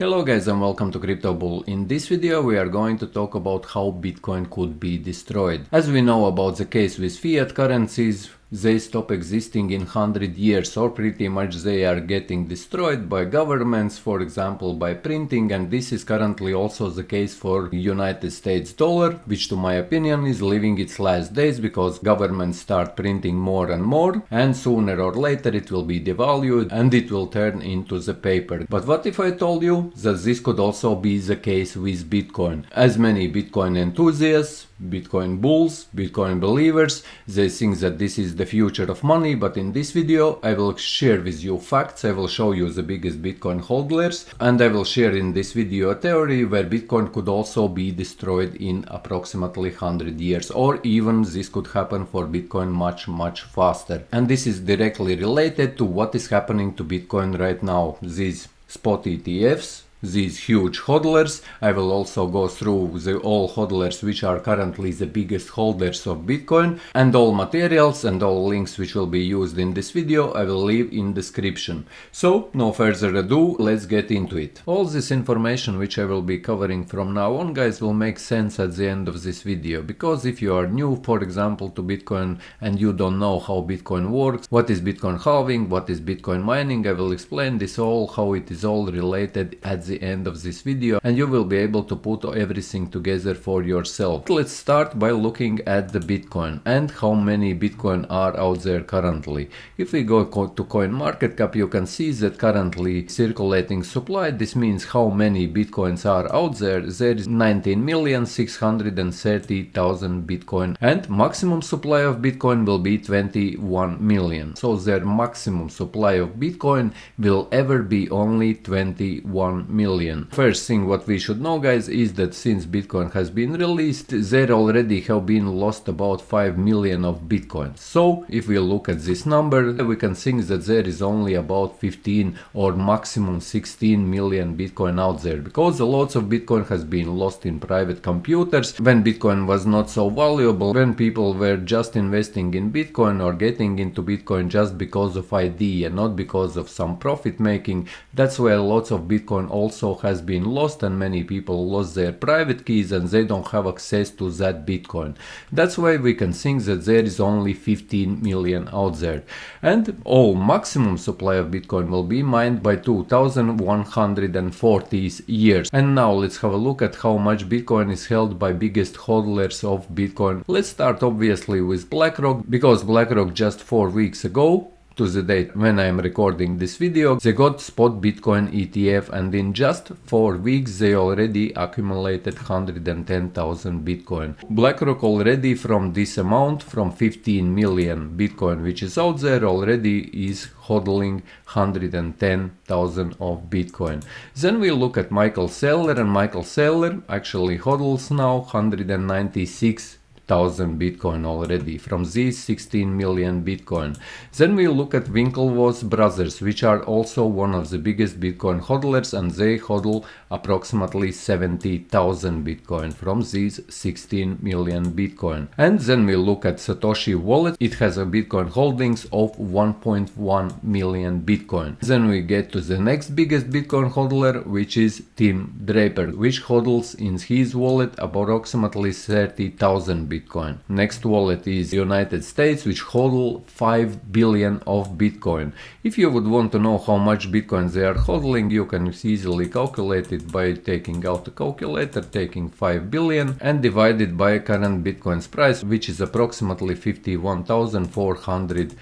Hello guys and welcome to Crypto Bull. In this video we are going to talk about how Bitcoin could be destroyed. As we know about the case with fiat currencies, they stop existing in 100 years or pretty much they are getting destroyed by governments, for example by printing, and this is currently also the case for United States dollar, which to my opinion is living its last days because governments start printing more and more and sooner or later it will be devalued and it will turn into the paper. But what if I told you that this could also be the case with Bitcoin? As many Bitcoin enthusiasts, Bitcoin bulls, Bitcoin believers, they think that this is the future of money, but in this video I will share with you facts. I will show you the biggest Bitcoin holders and I will share in this video a theory where Bitcoin could also be destroyed in approximately 100 years, or even this could happen for Bitcoin much faster. And this is directly related to what is happening to Bitcoin right now. These spot ETFs, these huge hodlers. I will also go through all hodlers which are currently the biggest holders of Bitcoin, and all materials and all links which will be used in this video I will leave in description. So no further ado, let's get into it. All this information which I will be covering from now on, guys, will make sense at the end of this video, because if you are new, for example, to Bitcoin and you don't know how Bitcoin works, what is Bitcoin halving, what is Bitcoin mining, I will explain this all, how it is all related at the end of this video, and you will be able to put everything together for yourself. Let's start by looking at the Bitcoin and how many Bitcoin are out there currently. If we go to CoinMarketCap, you can see that currently circulating supply, this means how many Bitcoins are out there. There is 19,630,000 Bitcoin, and maximum supply of Bitcoin will be 21 million. So their maximum supply of Bitcoin will ever be only 21 million. First thing what we should know, guys, is that since Bitcoin has been released, there already have been lost about 5 million of Bitcoin. So if we look at this number, we can think that there is only about 15 or maximum 16 million Bitcoin out there, because a lot of Bitcoin has been lost in private computers when Bitcoin was not so valuable, when people were just investing in Bitcoin or getting into Bitcoin just because of idea, not because of some profit making. That's where lots of Bitcoin also has been lost, and many people lost their private keys and they don't have access to that Bitcoin. That's why we can think that there is only 15 million out there, and all maximum supply of Bitcoin will be mined by 2140 years. And now let's have a look at how much Bitcoin is held by biggest hodlers of Bitcoin. Let's start obviously with BlackRock, because BlackRock just 4 weeks ago, to the date when I am recording this video, they got spot Bitcoin ETF, and in just 4 weeks they already accumulated 110,000 Bitcoin. BlackRock already from this amount, from 15 million Bitcoin which is out there, already is hodling 110,000 of Bitcoin. Then we look at Michael Saylor, and Michael Saylor actually hodls now 196,000 Bitcoin already from these 16 million Bitcoin. Then we look at Winklevoss brothers, which are also one of the biggest Bitcoin hodlers, and they hodl approximately 70,000 Bitcoin from these 16 million Bitcoin. And then we look at Satoshi wallet. It has a Bitcoin holdings of 1.1 million Bitcoin. Then we get to the next biggest Bitcoin hodler, which is Tim Draper, which hodls in his wallet approximately 30,000 Bitcoin. Next wallet is United States, which hodl 5 billion of Bitcoin. If you would want to know how much Bitcoin they are hodling, you can easily calculate it by taking out a calculator, taking 5 billion and divide it by current Bitcoin's price, which is approximately $51,400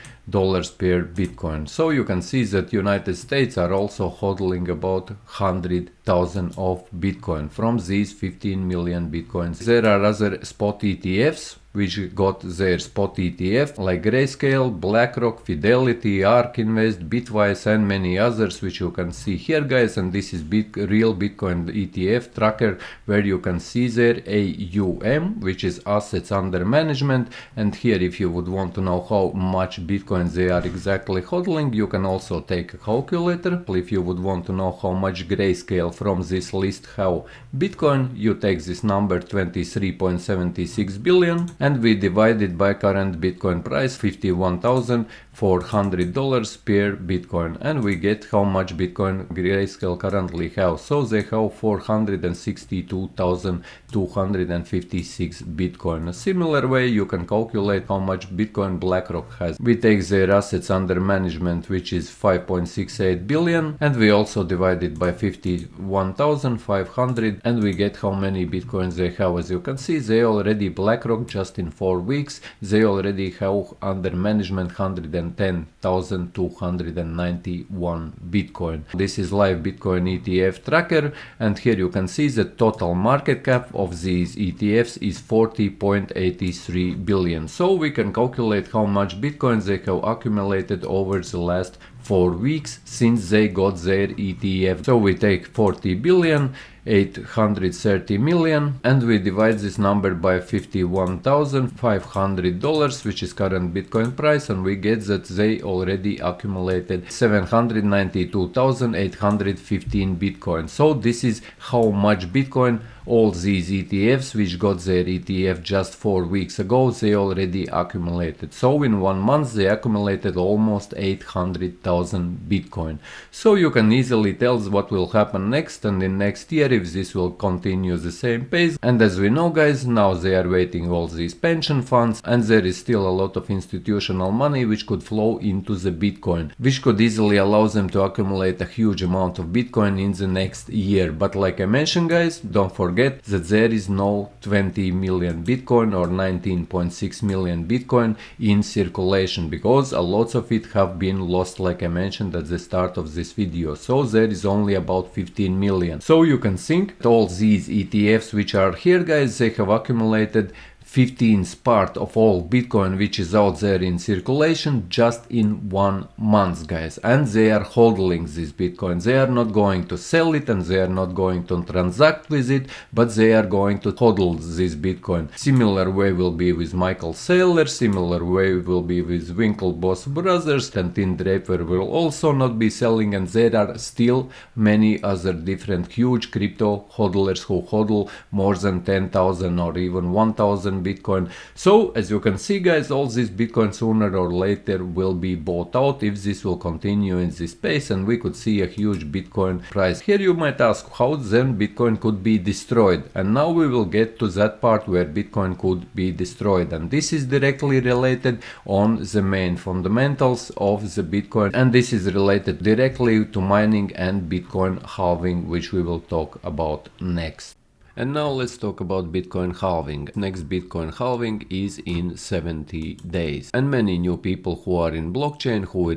per Bitcoin. So you can see that United States are also hodling about 100,000 of Bitcoin from these 15 million Bitcoins. There are other spot ETFs which got their spot ETF like Grayscale, Blackrock, Fidelity, ARK Invest, Bitwise and many others which you can see here, guys. And this is real Bitcoin ETF tracker where you can see their AUM, which is assets under management. And here, if you would want to know how much Bitcoin they are exactly hodling, you can also take a calculator. If you would want to know how much Grayscale from this list have Bitcoin, you take this number 23.76 billion and we divide it by current Bitcoin price, $51,400 per Bitcoin, and we get how much Bitcoin Grayscale currently have. So they have 462,256 Bitcoin. A similar way you can calculate how much Bitcoin Blackrock has. We take their assets under management, which is 5.68 billion, and we also divide it by 51,500, and we get how many Bitcoins they have. As you can see, they already, Blackrock, just in 4 weeks, they already have under management 110,291 Bitcoin. This is live Bitcoin ETF tracker, and here you can see the total market cap of these ETFs is 40.83 billion. So we can calculate how much Bitcoin they have accumulated over the last 4 weeks since they got their ETF. So we take 40 billion 830 million, and we divide this number by $51,500, which is current Bitcoin price, and we get that they already accumulated 792,815 Bitcoin. So this is how much Bitcoin all these ETFs, which got their ETF just 4 weeks ago, they already accumulated. So in 1 month they accumulated almost 800,000 Bitcoin. So you can easily tell what will happen next, and in next year if this will continue the same pace. And as we know, guys, now they are waiting all these pension funds, and there is still a lot of institutional money which could flow into the Bitcoin, which could easily allow them to accumulate a huge amount of Bitcoin in the next year. But like I mentioned, guys, don't forget that there is no 20 million Bitcoin or 19.6 million Bitcoin in circulation, because a lot of it have been lost, like I mentioned at the start of this video. So there is only about 15 million. So you can think all these ETFs which are here, guys, they have accumulated 15th part of all Bitcoin which is out there in circulation just in 1 month, guys. And they are hodling this Bitcoin. They are not going to sell it, and they are not going to transact with it, but they are going to hodl this Bitcoin. Similar way will be with Michael Saylor, similar way will be with Winklevoss brothers, and Draper will also not be selling, and there are still many other different huge crypto hodlers who hodl more than 10,000 or even 1,000 Bitcoin. So as you can see, guys, all this Bitcoin sooner or later will be bought out if this will continue in this pace, and we could see a huge Bitcoin price. Here you might ask how then Bitcoin could be destroyed, and now we will get to that part where Bitcoin could be destroyed, and this is directly related on the main fundamentals of the Bitcoin, and this is related directly to mining and Bitcoin halving, which we will talk about next. And now let's talk about Bitcoin halving. Next Bitcoin halving is in 70 days. And many new people who are in blockchain, who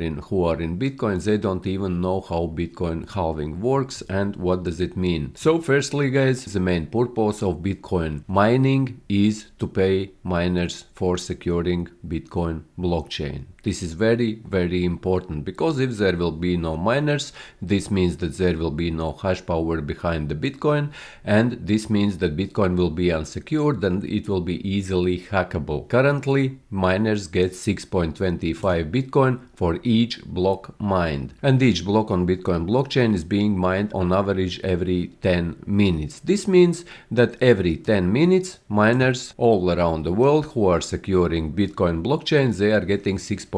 are in Bitcoin, they don't even know how Bitcoin halving works and what does it mean. So firstly, guys, the main purpose of Bitcoin mining is to pay miners for securing Bitcoin blockchain. This is very, very important, because if there will be no miners, this means that there will be no hash power behind the Bitcoin, and this means that Bitcoin will be unsecured and it will be easily hackable. Currently, miners get 6.25 Bitcoin for each block mined, and each block on Bitcoin blockchain is being mined on average every 10 minutes. This means that every 10 minutes, miners all around the world who are securing Bitcoin blockchain, they are getting 6.25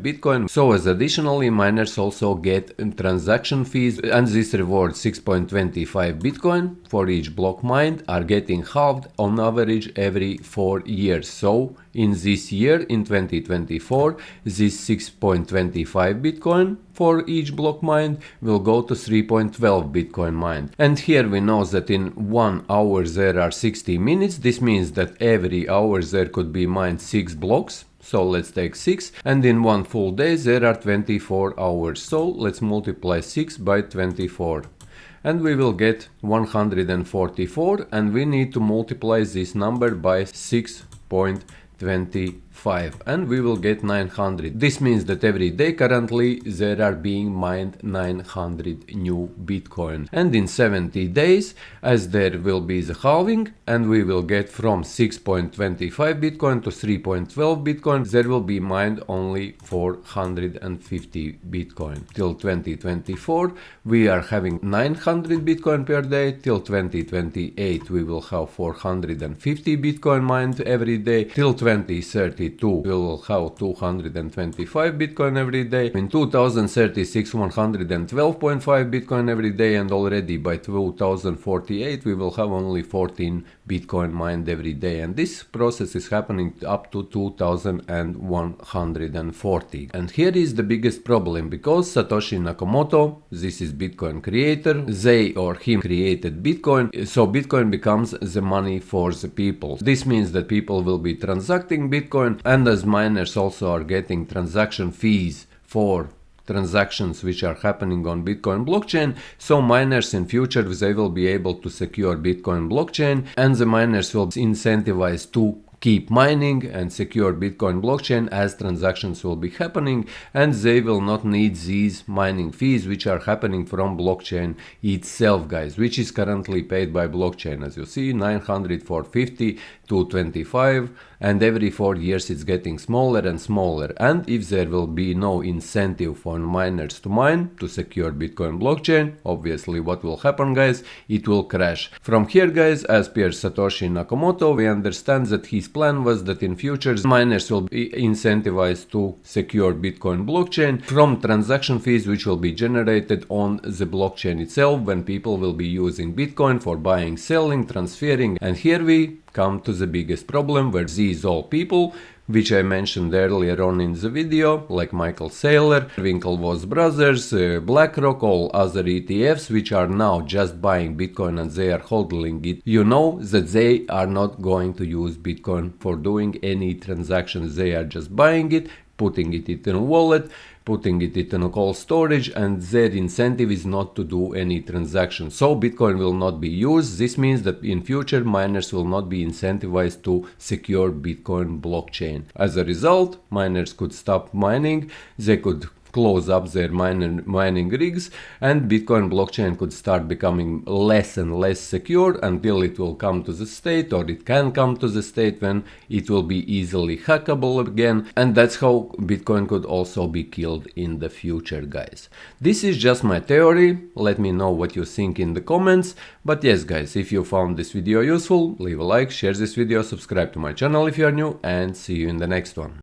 Bitcoin. So as additionally, miners also get transaction fees, and this reward 6.25 Bitcoin for each block mined are getting halved on average every 4 years. So in this year, in 2024, this 6.25 Bitcoin for each block mined will go to 3.12 Bitcoin mined. And here we know that in 1 hour there are 60 minutes. This means that every hour there could be mined 6 blocks. So let's take 6, and in 1 full day there are 24 hours. So let's multiply 6 by 24. And we will get 144, and we need to multiply this number by 6.25. and we will get 900. This means that every day currently there are being mined 900 new Bitcoin, and in 70 days, as there will be the halving and we will get from 6.25 Bitcoin to 3.12 Bitcoin, there will be mined only 450 Bitcoin. Till 2024 we are having 900 Bitcoin per day. Till 2028 we will have 450 Bitcoin mined every day. Till 2032 we will have 225 Bitcoin every day. In 2036 112.5 Bitcoin every day, and already by 2048 we will have only 14 Bitcoin mined every day, and this process is happening up to 2140. And here is the biggest problem, because Satoshi Nakamoto, this is Bitcoin creator, they or him created Bitcoin, so Bitcoin becomes the money for the people. This means that people will be transacting Bitcoin, and as miners also are getting transaction fees for transactions which are happening on Bitcoin blockchain, so miners in future they will be able to secure Bitcoin blockchain, and the miners will be incentivized to keep mining and secure Bitcoin blockchain as transactions will be happening, and they will not need these mining fees which are happening from blockchain itself, guys, which is currently paid by blockchain. As you see, 900, 450, 225, and every 4 years it's getting smaller and smaller. And if there will be no incentive for miners to mine to secure Bitcoin blockchain, obviously what will happen, guys? It will crash. From here, guys, as per Satoshi Nakamoto, we understand that his plan was that in future miners will be incentivized to secure Bitcoin blockchain from transaction fees which will be generated on the blockchain itself when people will be using Bitcoin for buying, selling, transferring. And here we come to the biggest problem, where these all people, which I mentioned earlier on in the video, like Michael Saylor, Winklevoss brothers, Blackrock, all other ETFs which are now just buying Bitcoin and they are hodling it, you know that they are not going to use Bitcoin for doing any transactions. They are just buying it, putting it in a wallet, putting it in a cold storage, and their incentive is not to do any transaction. So Bitcoin will not be used. This means that in future miners will not be incentivized to secure Bitcoin blockchain. As a result, miners could stop mining, they could close up their mining rigs, and Bitcoin blockchain could start becoming less and less secure until it will come to the state, or it can come to the state when it will be easily hackable again, and that's how Bitcoin could also be killed in the future, guys. This is just my theory. Let me know what you think in the comments. But yes, guys, if you found this video useful, leave a like, share this video, subscribe to my channel if you are new, and see you in the next one.